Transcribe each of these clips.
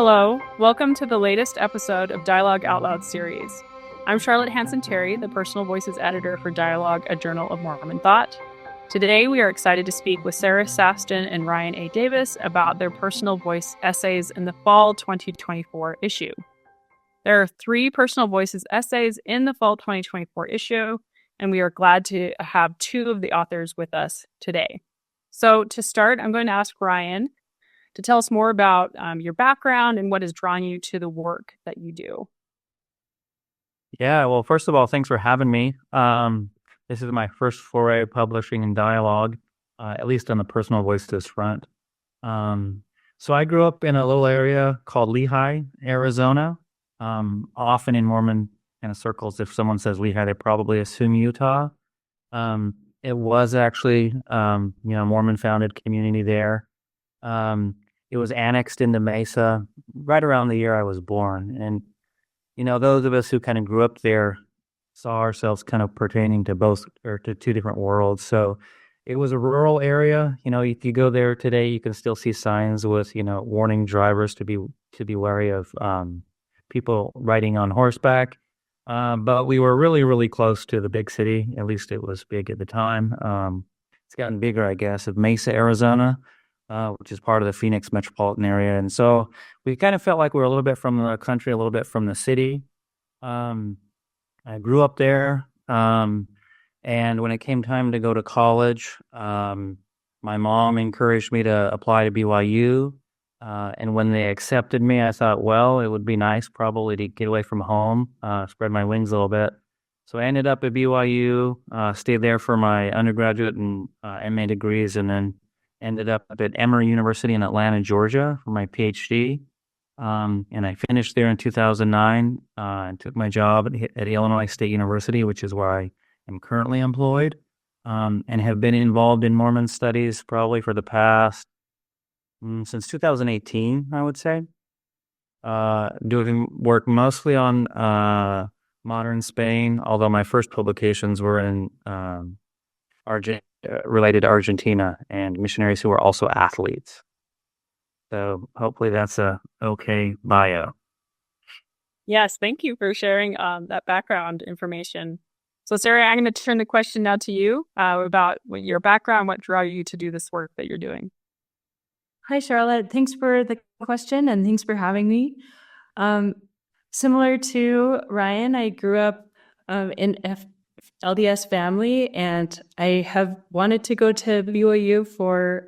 Hello, welcome to the latest episode of Dialogue Out Loud series. I'm Charlotte Hansen Terry, the Personal Voices editor for Dialogue, a Journal of Mormon Thought. Today, we are excited to speak with Sarah Safsten and Ryan A. Davis about their personal voice essays in the fall 2024 issue. There are 3 Personal Voices essays in the fall 2024 issue, and we are glad to have 2 of the authors with us today. So to start, I'm going to ask Ryan to tell us more about your background and what is drawing you to the work that you do. Yeah, well, first of all, thanks for having me. This is my first foray publishing in dialogue, at least on the personal voices front. So I grew up in a little area called Lehigh, Arizona. Often in Mormon kind of circles, if someone says Lehigh, they probably assume Utah. It was actually, Mormon-founded community there. It was annexed into Mesa right around the year I was born. And, those of us who kind of grew up there saw ourselves kind of pertaining to both or to 2 different worlds. So it was a rural area. If you go there today, you can still see signs with, warning drivers to be wary of people riding on horseback. But we were really, really close to the big city. At least it was big at the time. It's gotten bigger, I guess, of Mesa, Arizona, which is part of the Phoenix metropolitan area. And so we kind of felt like we were a little bit from the country, a little bit from the city. I grew up there. And when it came time to go to college, my mom encouraged me to apply to BYU. And when they accepted me, I thought, well, it would be nice probably to get away from home, spread my wings a little bit. So I ended up at BYU, stayed there for my undergraduate and MA degrees, and then ended up at Emory University in Atlanta, Georgia for my PhD. And I finished there in 2009 and took my job at Illinois State University, which is where I am currently employed, and have been involved in Mormon studies probably for the past, since 2018, I would say. Doing work mostly on modern Spain, although my first publications were in related to Argentina and missionaries who were also athletes. So hopefully that's a okay bio. Yes, thank you for sharing that background information. So Sarah, I'm going to turn the question now to you about your background, what drew you to do this work that you're doing. Hi, Charlotte. Thanks for the question and thanks for having me. Similar to Ryan, I grew up in LDS family, and I have wanted to go to BYU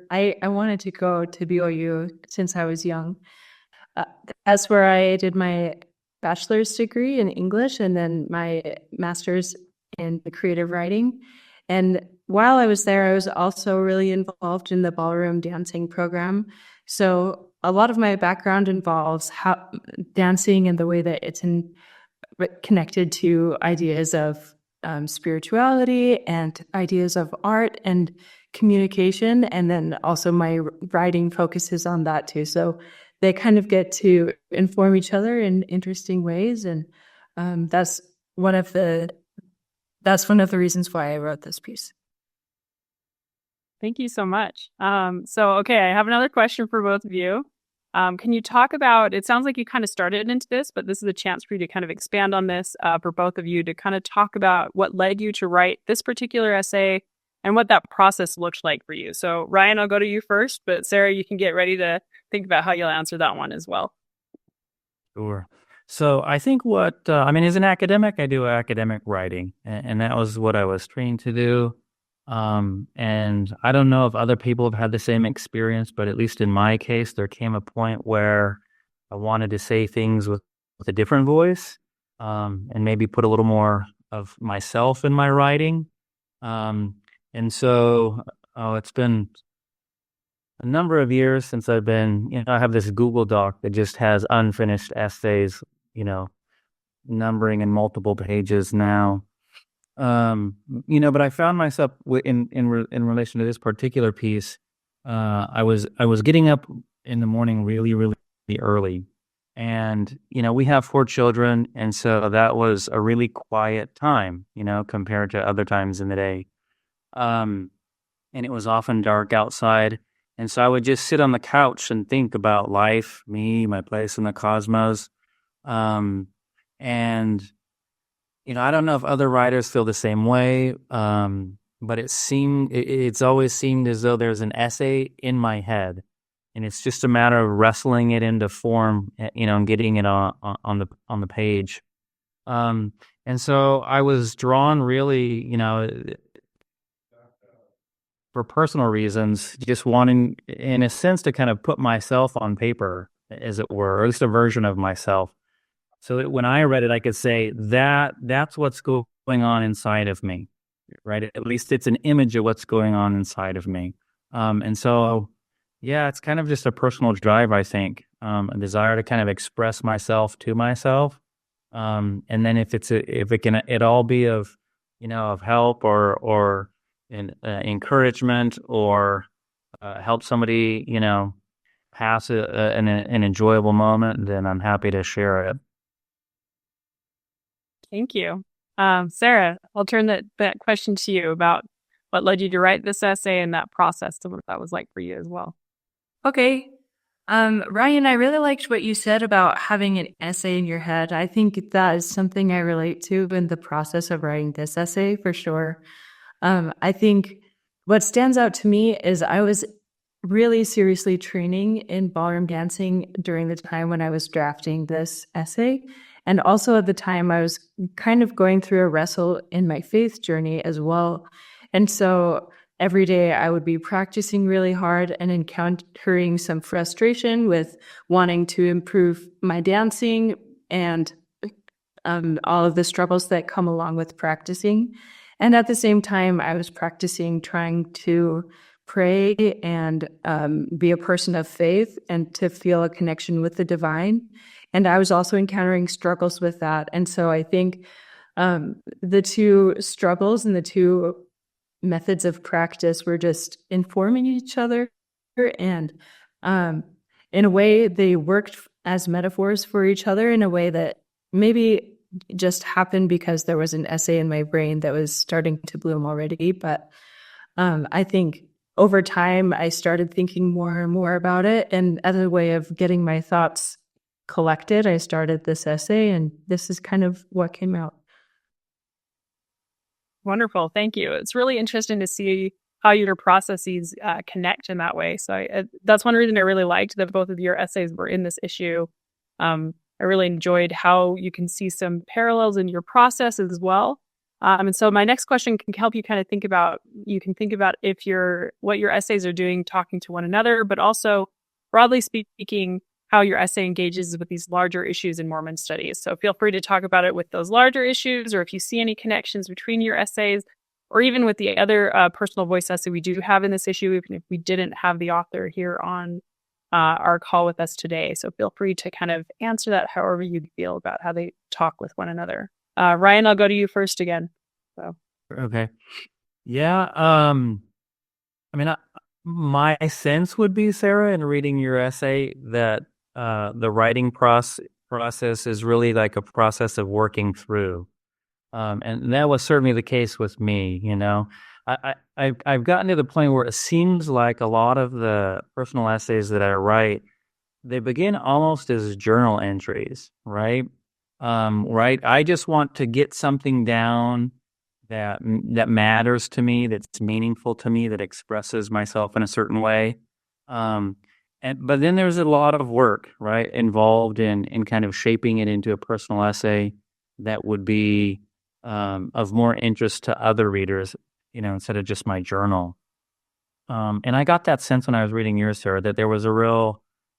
I wanted to go to BYU since I was young. That's where I did my bachelor's degree in English and then my master's in creative writing. And while I was there, I was also really involved in the ballroom dancing program. So a lot of my background involves dancing and the way that it's connected to ideas of spirituality and ideas of art and communication. And then also my writing focuses on that too. So they kind of get to inform each other in interesting ways. And that's one of the reasons why I wrote this piece. Thank you so much. Okay, I have another question for both of you. Can you talk about, it sounds like you kind of started into this, but this is a chance for you to kind of expand on this for both of you to kind of talk about what led you to write this particular essay and what that process looked like for you. So Ryan, I'll go to you first, but Sarah, you can get ready to think about how you'll answer that one as well. Sure. So I think as an academic, I do academic writing, and that was what I was trained to do. And I don't know if other people have had the same experience, but at least in my case, there came a point where I wanted to say things with a different voice, and maybe put a little more of myself in my writing. And so, it's been a number of years since I have this Google Doc that just has unfinished essays, numbering in multiple pages now. But I found myself in relation to this particular piece. I was getting up in the morning really, really early, and we have 4 children, and so that was a really quiet time, compared to other times in the day. And it was often dark outside, And so I would just sit on the couch and think about life, me, my place in the cosmos. And, I don't know if other writers feel the same way, but it's always seemed as though there's an essay in my head. And it's just a matter of wrestling it into form, and getting it on the page. And so I was drawn really, for personal reasons, just wanting, in a sense, to kind of put myself on paper, as it were, or at least a version of myself. So that when I read it, I could say that's what's going on inside of me, right? At least it's an image of what's going on inside of me. And so, yeah, it's kind of just a personal drive, I think, a desire to kind of express myself to myself. And then if it can all be of, of help or encouragement or help somebody, pass an enjoyable moment, then I'm happy to share it. Thank you. Sarah, I'll turn that question to you about what led you to write this essay and that process and what that was like for you as well. Okay. Ryan, I really liked what you said about having an essay in your head. I think that is something I relate to in the process of writing this essay for sure. I think what stands out to me is I was really seriously training in ballroom dancing during the time when I was drafting this essay. And also at the time, I was kind of going through a wrestle in my faith journey as well. And so every day I would be practicing really hard and encountering some frustration with wanting to improve my dancing and all of the struggles that come along with practicing. And at the same time, I was practicing trying to pray and be a person of faith and to feel a connection with the divine. And I was also encountering struggles with that. And so I think the two struggles and the two methods of practice were just informing each other. And in a way, they worked as metaphors for each other in a way that maybe just happened because there was an essay in my brain that was starting to bloom already. But I think over time, I started thinking more and more about it. And as a way of getting my thoughts collected, I started this essay, and this is kind of what came out. Wonderful. Thank you. It's really interesting to see how your processes connect in that way. So that's one reason I really liked that both of your essays were in this issue. I really enjoyed how you can see some parallels in your process as well. And so my next question can help you kind of think about what your essays are doing, talking to one another, but also broadly speaking, how your essay engages with these larger issues in Mormon studies. So feel free to talk about it with those larger issues, or if you see any connections between your essays, or even with the other personal voice essay we do have in this issue, even if we didn't have the author here on our call with us today. So feel free to kind of answer that however you feel about how they talk with one another. Ryan, I'll go to you first again. So. Okay. Yeah. I mean, my sense would be, Sarah, in reading your essay, that the writing process is really like a process of working through. And that was certainly the case with me, I've gotten to the point where it seems like a lot of the personal essays that I write, they begin almost as journal entries, right? Right. I just want to get something down that matters to me, that's meaningful to me, that expresses myself in a certain way. But then there's a lot of work, right, involved in kind of shaping it into a personal essay that would be of more interest to other readers, instead of just my journal. And I got that sense when I was reading yours, Sarah, that there was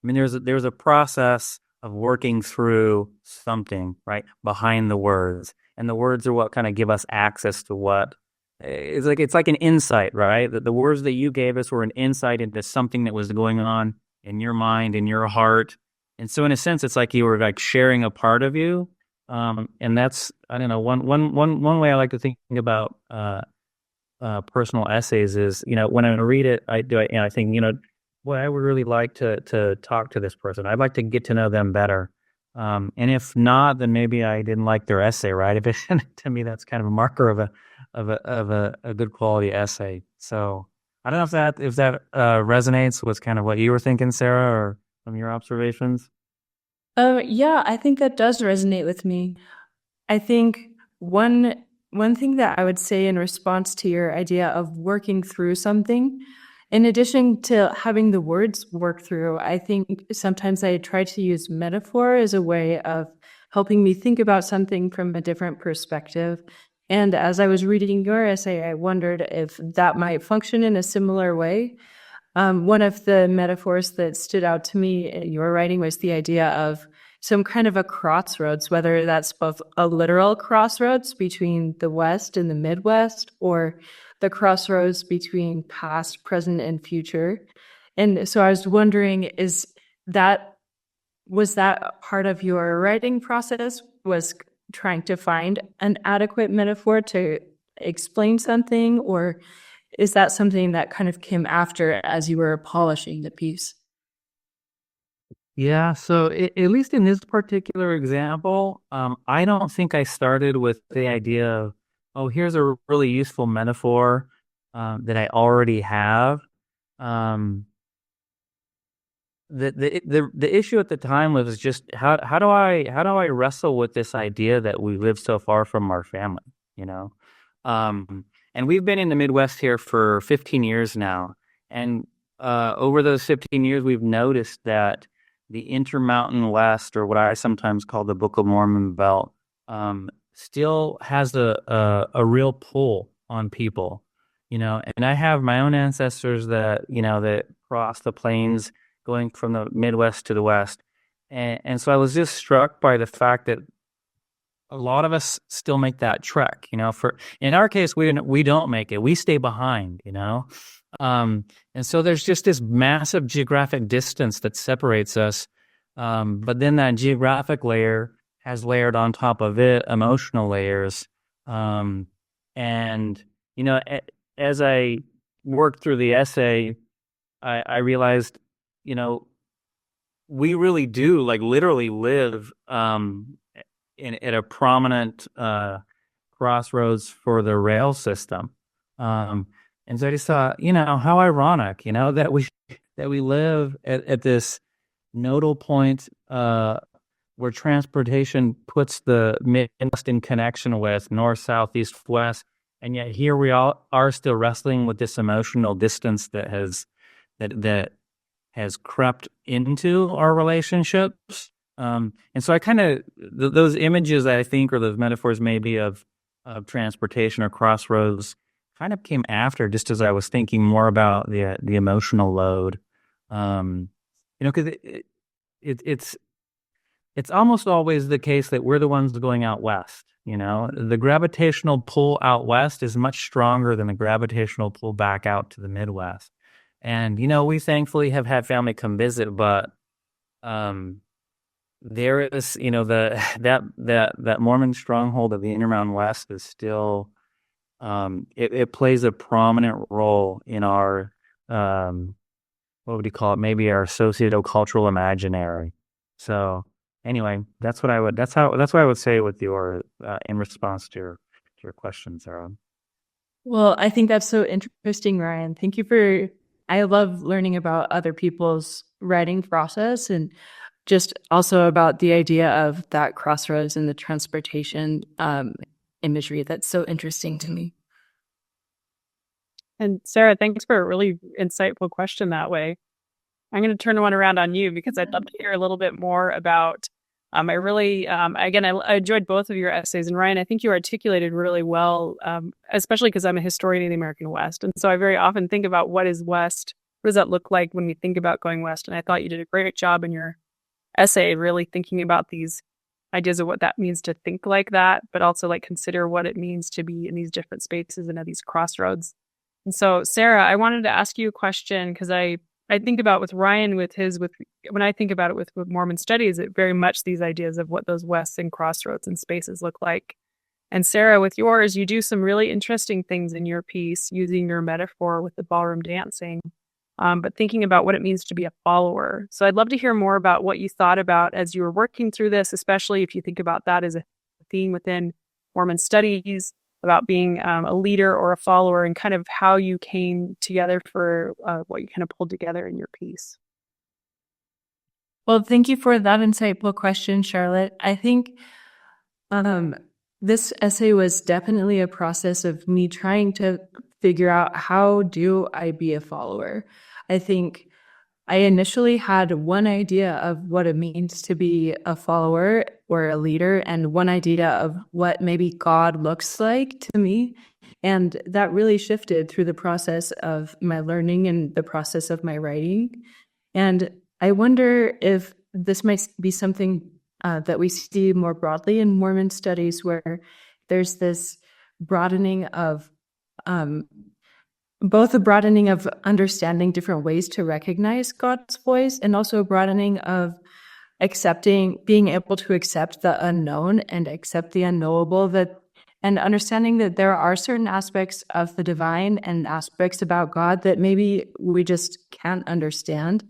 there's a process of working through something, right, behind the words. And the words are what kind of give us access to what it's like an insight, right? The words that you gave us were an insight into something that was going on in your mind, in your heart. And so in a sense, it's like you were like sharing a part of you. And that's, I don't know, one way I like to think about personal essays is, when I read it, I think, boy, I would really like to talk to this person. I'd like to get to know them better. And if not, then maybe I didn't like their essay, right? If it, to me, that's kind of a marker of a good quality essay. So, I don't know if that resonates with kind of what you were thinking, Sarah, or from your observations. Yeah, I think that does resonate with me. I think one thing that I would say in response to your idea of working through something, in addition to having the words work through, I think sometimes I try to use metaphor as a way of helping me think about something from a different perspective. And as I was reading your essay, I wondered if that might function in a similar way. One of the metaphors that stood out to me in your writing was the idea of some kind of a crossroads, whether that's both a literal crossroads between the West and the Midwest, or the crossroads between past, present, and future. And so I was wondering, that was that part of your writing process? Was trying to find an adequate metaphor to explain something, or is that something that kind of came after as you were polishing the piece? Yeah, so at least in this particular example, I don't think I started with the idea of, oh, here's a really useful metaphor that I already have. Um, the issue at the time was just how do I wrestle with this idea that we live so far from our family, you know? And we've been in the Midwest here for 15 years now, and over those 15 years, we've noticed that the Intermountain West, or what I sometimes call the Book of Mormon Belt, still has a real pull on people, you know. And I have my own ancestors that that crossed the plains going from the Midwest to the West. And so I was just struck by the fact that a lot of us still make that trek, for in our case, we don't make it. We stay behind, and so there's just this massive geographic distance that separates us. But then that geographic layer has layered on top of it emotional layers. And, as I worked through the essay, I realized, we really do literally live at a prominent crossroads for the rail system. And so I just thought, how ironic, that we live at this nodal point where transportation puts the Midwest in connection with north, south, east, west, and yet here we all are still wrestling with this emotional distance that has crept into our relationships. And so I kind of those images, I think, or those metaphors maybe of transportation or crossroads kind of came after, just as I was thinking more about the emotional load. Because it's almost always the case that we're the ones going out west. The gravitational pull out west is much stronger than the gravitational pull back out to the Midwest. And we thankfully have had family come visit, but there is that Mormon stronghold of the Intermountain West is still it plays a prominent role in our what would you call it? Maybe our socio-cultural imaginary. So anyway, that's what I would say with your in response to your question, Sarah. Well, I think that's so interesting, Ryan. Thank you I love learning about other people's writing process, and just also about the idea of that crossroads and the transportation imagery. That's so interesting to me. And Sarah, thanks for a really insightful question that way. I'm going to turn one around on you because I'd love to hear a little bit more about. I really, again, I enjoyed both of your essays. And Ryan, I think you articulated really well, especially because I'm a historian of the American West. And so I very often think about what is West? What does that look like when we think about going West? And I thought you did a great job in your essay, really thinking about these ideas of what that means to think like that, but also consider what it means to be in these different spaces and at these crossroads. And so, Sarah, I wanted to ask you a question because I think about with Ryan, when I think about it with Mormon studies, it very much these ideas of what those Wests and crossroads and spaces look like. And Sarah, with yours, you do some really interesting things in your piece using your metaphor with the ballroom dancing, but thinking about what it means to be a follower. So I'd love to hear more about what you thought about as you were working through this, especially if you think about that as a theme within Mormon studies. about being a leader or a follower, and kind of how you came together for what you kind of pulled together in your piece. Well, thank you for that insightful question, Charlotte. I think this essay was definitely a process of me trying to figure out, how do I be a follower? I think I initially had one idea of what it means to be a follower or a leader, and one idea of what maybe God looks like to me. And that really shifted through the process of my learning and the process of my writing. And I wonder if this might be something that we see more broadly in Mormon studies, where there's this broadening of both a broadening of understanding different ways to recognize God's voice, and also a broadening of being able to accept the unknown and accept the unknowable, and understanding that there are certain aspects of the divine and aspects about God that maybe we just can't understand,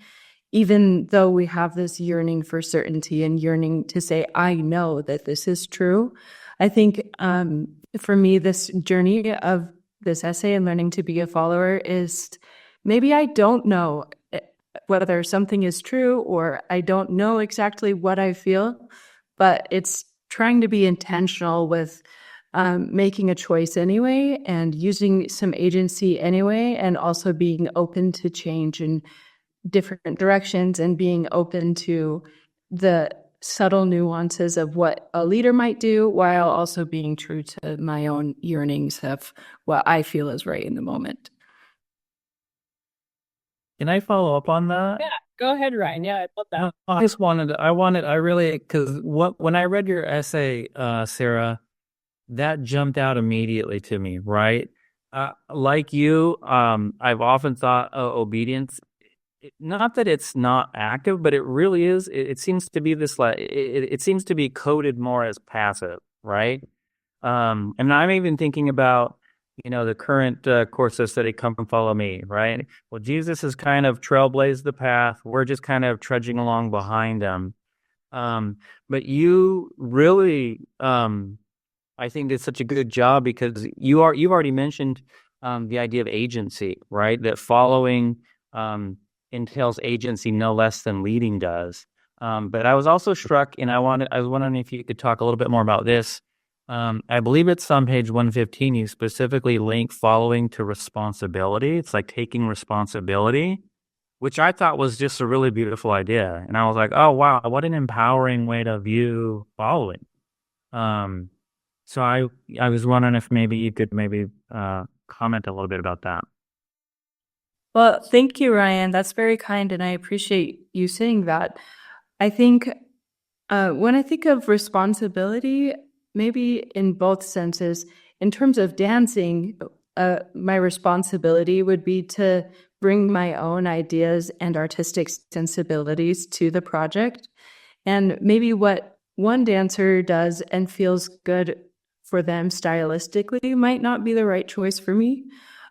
even though we have this yearning for certainty and yearning to say, I know that this is true. I think for me, this journey of this essay and learning to be a follower is, maybe I don't know whether something is true, or I don't know exactly what I feel, but it's trying to be intentional with making a choice anyway, and using some agency anyway, and also being open to change in different directions, and being open to the subtle nuances of what a leader might do, while also being true to my own yearnings of what I feel is right in the moment. Can I follow up on that? Yeah, go ahead, Ryan. Yeah, I'd love that. Because when I read your essay, Sarah, that jumped out immediately to me, right? Like you, I've often thought obedience, not that it's not active, but it really is. It seems to be this, like, it seems to be coded more as passive, right? And I'm even thinking about, the current course of study, Come and Follow Me, right? Well, Jesus has kind of trailblazed the path. We're just kind of trudging along behind him. But you really, I think, did such a good job, because you've already mentioned the idea of agency, right? That following entails agency no less than leading does. But I was also struck, and I was wondering if you could talk a little bit more about this. I believe it's on page 115. You specifically link following to responsibility. It's like taking responsibility, which I thought was just a really beautiful idea. And I was like, oh, wow, what an empowering way to view following. So I was wondering if maybe you could comment a little bit about that. Well, thank you, Ryan. That's very kind, and I appreciate you saying that. I think when I think of responsibility, maybe in both senses, in terms of dancing, my responsibility would be to bring my own ideas and artistic sensibilities to the project. And maybe what one dancer does and feels good for them stylistically might not be the right choice for me.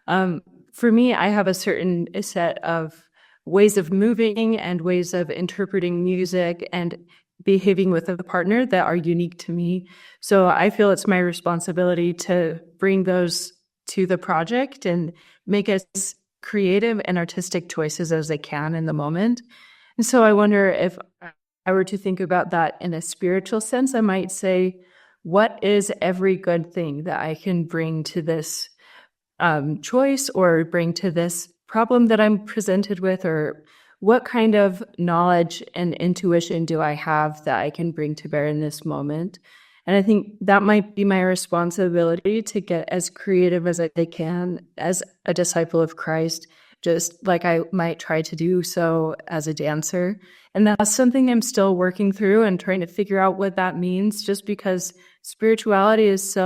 For me, I have a certain set of ways of moving and ways of interpreting music and behaving with a partner that are unique to me. So I feel it's my responsibility to bring those to the project and make as creative and artistic choices as I can in the moment. And so I wonder, if I were to think about that in a spiritual sense, I might say, what is every good thing that I can bring to this choice, or bring to this problem that I'm presented with, or what kind of knowledge and intuition do I have that I can bring to bear in this moment? And I think that might be my responsibility, to get as creative as I can as a disciple of Christ, just like I might try to do so as a dancer. And that's something I'm still working through and trying to figure out what that means, just because spirituality is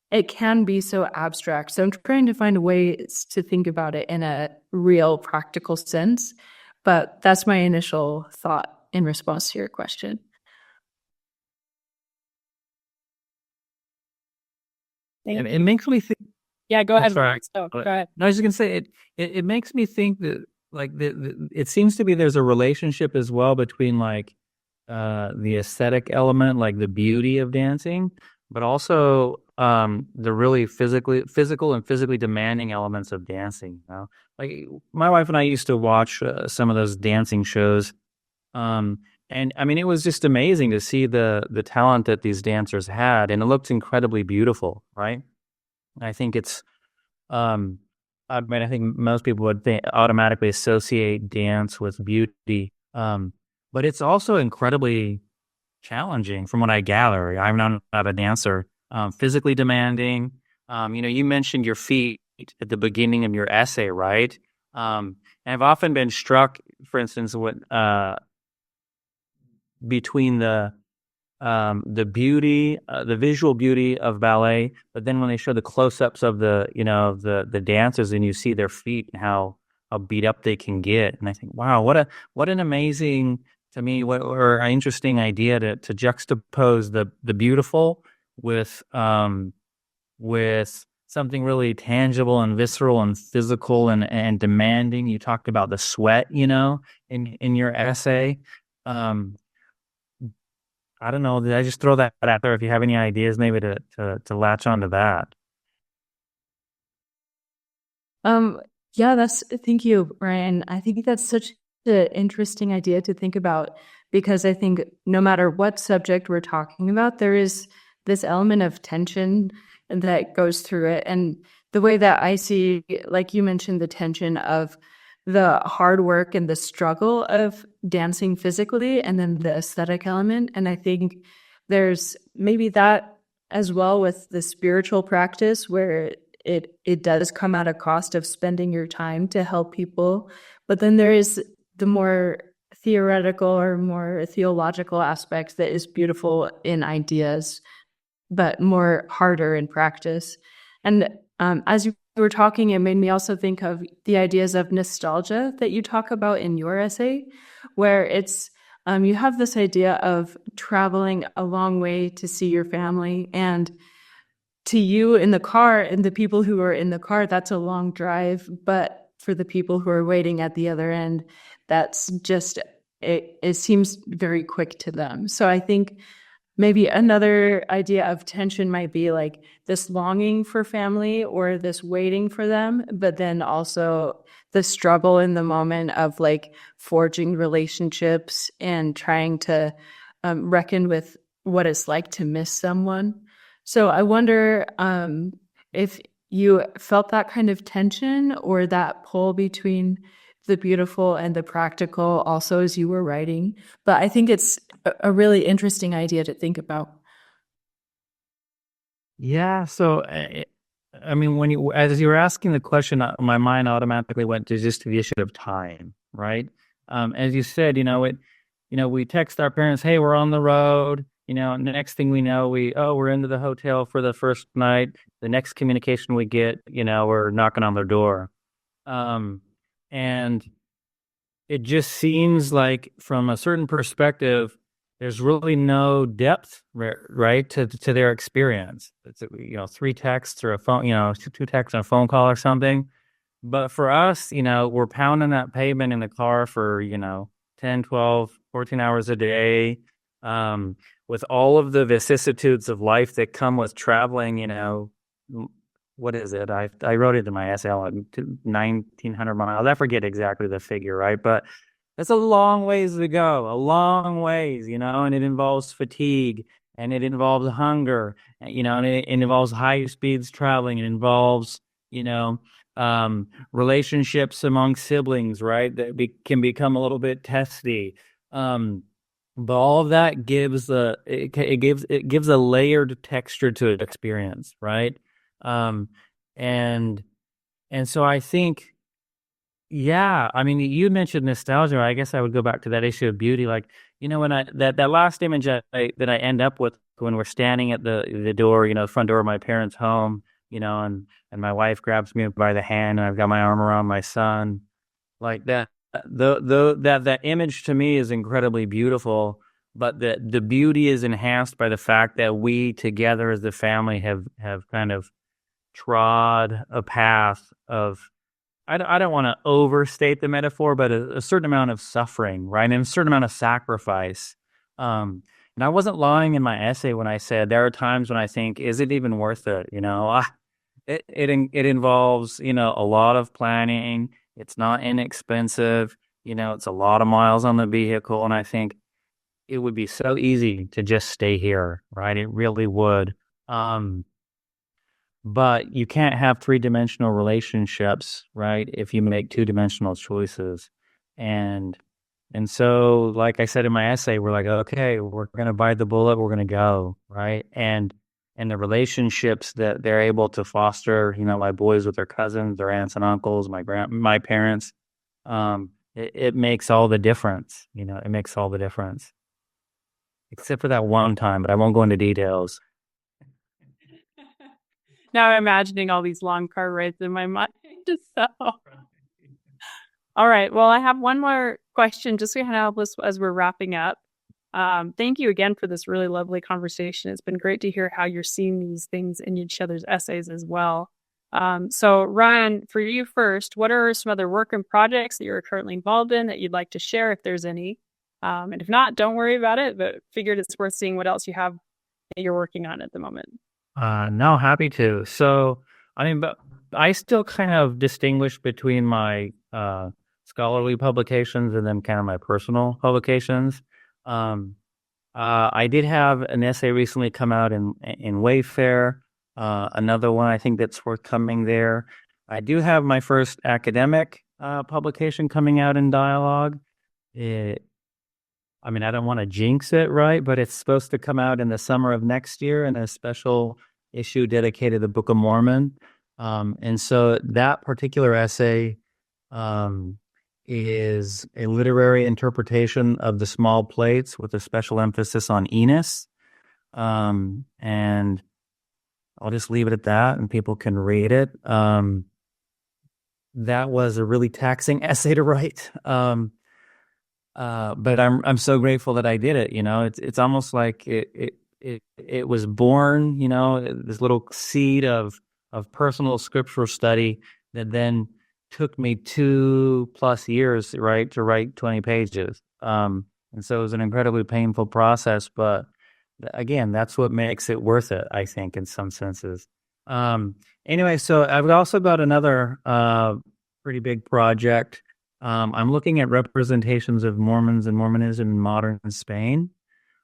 it can be so abstract. So I'm trying to find ways to think about it in a real practical sense. But that's my initial thought in response to your question. And it makes me think. Yeah, go ahead. Sorry. Go ahead. No, I was just gonna say it makes me think that, like, it seems to be there's a relationship as well between, like, the aesthetic element, like the beauty of dancing, but also the really physical and physically demanding elements of dancing. You know? Like my wife and I used to watch some of those dancing shows, um, and I mean it was just amazing to see the talent that these dancers had, and it looked incredibly beautiful, right? I think it's um, I mean I think most people would automatically associate dance with beauty, but it's also incredibly challenging from what I gather. I'm not a dancer. Physically demanding. You mentioned your feet at the beginning of your essay, right? And I've often been struck, for instance, between the beauty, the visual beauty of ballet, but then when they show the close-ups of the dancers, and you see their feet and how beat up they can get, and I think, wow, what an amazing, to me, or an interesting idea to juxtapose the beautiful with something really tangible and visceral and physical and demanding. You talked about the sweat, in your essay. Um, I don't know. Did I just throw that out there? If you have any ideas, maybe to latch onto that. Um, yeah, thank you, Ryan. I think that's such an interesting idea to think about because I think no matter what subject we're talking about, there is this element of tension that goes through it. And the way that I see, like you mentioned, the tension of the hard work and the struggle of dancing physically and then the aesthetic element. And I think there's maybe that as well with the spiritual practice where it does come at a cost of spending your time to help people. But then there is the more theoretical or more theological aspects that is beautiful in ideas, but more harder in practice. And as you were talking, it made me also think of the ideas of nostalgia that you talk about in your essay, where it's you have this idea of traveling a long way to see your family, and to you in the car and the people who are in the car, that's a long drive. But for the people who are waiting at the other end, that's just, it seems very quick to them. So I think maybe another idea of tension might be like this longing for family or this waiting for them, but then also the struggle in the moment of like forging relationships and trying to reckon with what it's like to miss someone. So I wonder if you felt that kind of tension or that pull between the beautiful and the practical also as you were writing. But I think it's a really interesting idea to think about. Yeah. So, I mean, as you were asking the question, my mind automatically went to just the issue of time, right? As you said, we text our parents, "Hey, we're on the road." And the next thing we know, we're into the hotel for the first night. The next communication we get, we're knocking on their door. Um, and it just seems like from a certain perspective, there's really no depth, right, to their experience. It's, three texts or a phone, two texts and a phone call or something. But for us, we're pounding that pavement in the car for, 10, 12, 14 hours a day, with all of the vicissitudes of life that come with traveling, what is it? I wrote it in my essay, like 1,900 miles. I forget exactly the figure, right? But that's a long ways to go, a long ways, and it involves fatigue, and it involves hunger, and it involves high speeds traveling. It involves, relationships among siblings, right? That can become a little bit testy. But all of that gives a layered texture to an experience, right? Um, and and so I think, yeah, I mean, you mentioned nostalgia. I guess I would go back to that issue of beauty. Like, when that last image that I end up with when we're standing at the door, front door of my parents' home, and my wife grabs me by the hand, and I've got my arm around my son, like that. That image to me is incredibly beautiful, but the beauty is enhanced by the fact that we together as the family have kind of trod a path of, I don't want to overstate the metaphor, but a certain amount of suffering, right, and a certain amount of sacrifice. Um, And I wasn't lying in my essay when I said there are times when I think, is it even worth it? It involves, a lot of planning. It's not inexpensive. It's a lot of miles on the vehicle. And I think it would be so easy to just stay here, right? It really would. But you can't have three-dimensional relationships, right? If you make two-dimensional choices. And so, like I said in my essay, we're like, okay, we're going to bite the bullet. We're going to go, right? And the relationships that they're able to foster, my boys with their cousins, their aunts and uncles, my parents, it makes all the difference. It makes all the difference, except for that one time. But I won't go into details. Now I'm imagining all these long car rides in my mind. So. All right. Well, I have one more question just to kind of help us as we're wrapping up. Thank you again for this really lovely conversation. It's been great to hear how you're seeing these things in each other's essays as well. So Ryan, for you first, what are some other work and projects that you're currently involved in that you'd like to share if there's any? And if not, don't worry about it, but figured it's worth seeing what else you have that you're working on at the moment. No, happy to. So, but I still kind of distinguish between my scholarly publications and then kind of my personal publications. I did have an essay recently come out in Wayfair. Another one I think that's forthcoming there. I do have my first academic publication coming out in Dialogue. I don't want to jinx it, right? But it's supposed to come out in the summer of next year in a special issue dedicated to the Book of Mormon. And so that particular essay is a literary interpretation of the small plates with a special emphasis on Enos. And I'll just leave it at that and people can read it. That was a really taxing essay to write. But I'm so grateful that I did it. It's almost like it was born, this little seed of personal scriptural study that then took me 2+ years, right, to write 20 pages. And so it was an incredibly painful process, but again, that's what makes it worth it, I think, in some senses. Anyway, so I've also got another pretty big project. I'm looking at representations of Mormons and Mormonism in modern Spain,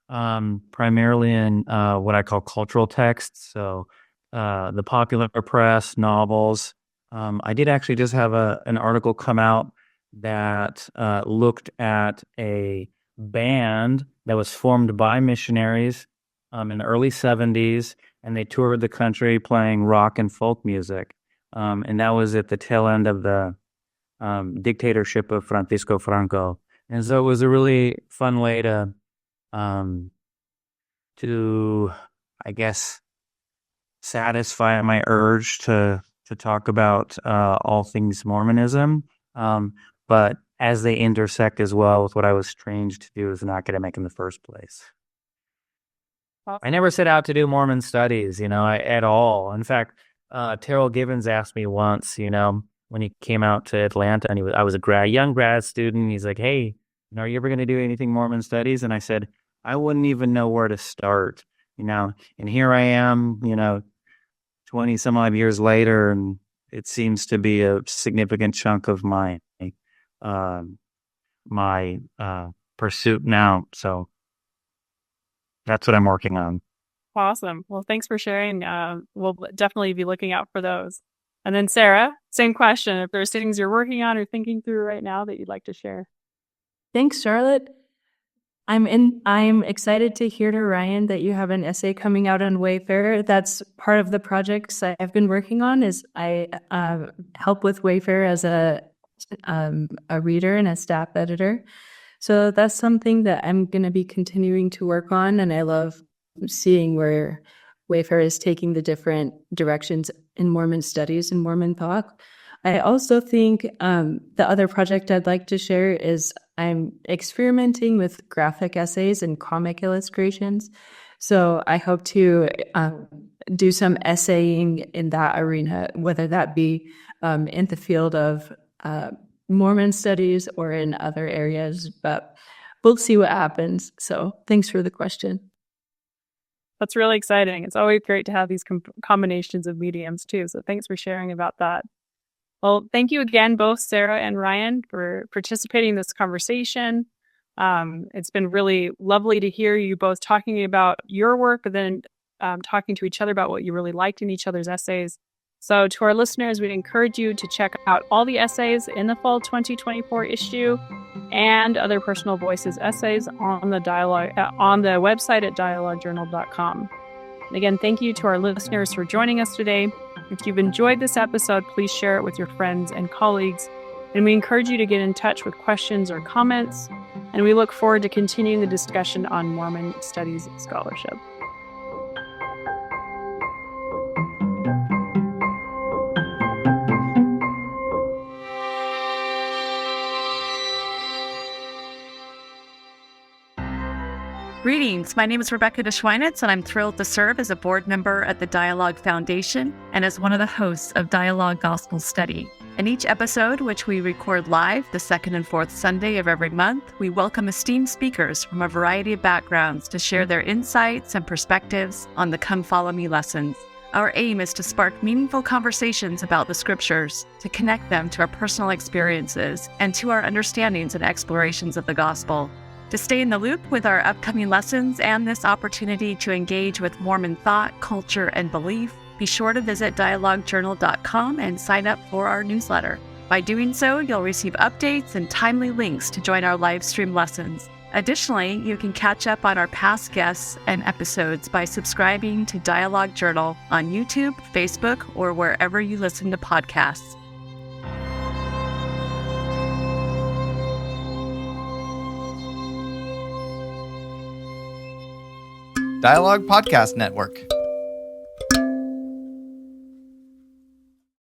primarily in what I call cultural texts. So the popular press, novels. I did actually just have an article come out that looked at a band that was formed by missionaries in the early 70s, and they toured the country playing rock and folk music. And that was at the tail end of the dictatorship of Francisco Franco. And so it was a really fun way to I guess, satisfy my urge to talk about all things Mormonism, but as they intersect as well with what I was trained to do as an academic in the first place. I never set out to do Mormon studies, at all. In fact, Terrell Givens asked me once, when he came out to Atlanta, and I was a young grad student. He's like, "Hey, are you ever going to do anything Mormon studies?" And I said, "I wouldn't even know where to start." And here I am, 20 some odd years later, and it seems to be a significant chunk of my pursuit now. So that's what I'm working on. Awesome. Well, thanks for sharing. We'll definitely be looking out for those. And then Sarah, same question. If there's things you're working on or thinking through right now that you'd like to share. Thanks, Charlotte. I'm excited to hear to Ryan that you have an essay coming out on Wayfair. That's part of the projects I've been working on. Is I help with Wayfair as a reader and a staff editor. So that's something that I'm going to be continuing to work on, and I love seeing where Wayfair is taking the different directions in Mormon studies and Mormon thought. I also think the other project I'd like to share is I'm experimenting with graphic essays and comic illustrations. So I hope to do some essaying in that arena, whether that be in the field of Mormon studies or in other areas. But we'll see what happens. So thanks for the question. That's really exciting. It's always great to have these combinations of mediums too. So thanks for sharing about that. Well, thank you again, both Sarah and Ryan, for participating in this conversation. It's been really lovely to hear you both talking about your work, but then talking to each other about what you really liked in each other's essays. So to our listeners, we encourage you to check out all the essays in the fall 2024 issue and other personal voices essays on the website at dialoguejournal.com. And again, thank you to our listeners for joining us today. If you've enjoyed this episode, please share it with your friends and colleagues. And we encourage you to get in touch with questions or comments. And we look forward to continuing the discussion on Mormon studies scholarship. Greetings, my name is Rebecca DeSchweinitz, and I'm thrilled to serve as a board member at the Dialogue Foundation and as one of the hosts of Dialogue Gospel Study. In each episode, which we record live the second and fourth Sunday of every month, we welcome esteemed speakers from a variety of backgrounds to share their insights and perspectives on the Come Follow Me lessons. Our aim is to spark meaningful conversations about the scriptures, to connect them to our personal experiences and to our understandings and explorations of the gospel. To stay in the loop with our upcoming lessons and this opportunity to engage with Mormon thought, culture, and belief, be sure to visit dialoguejournal.com and sign up for our newsletter. By doing so, you'll receive updates and timely links to join our live stream lessons. Additionally, you can catch up on our past guests and episodes by subscribing to Dialogue Journal on YouTube, Facebook, or wherever you listen to podcasts. Dialogue Podcast Network.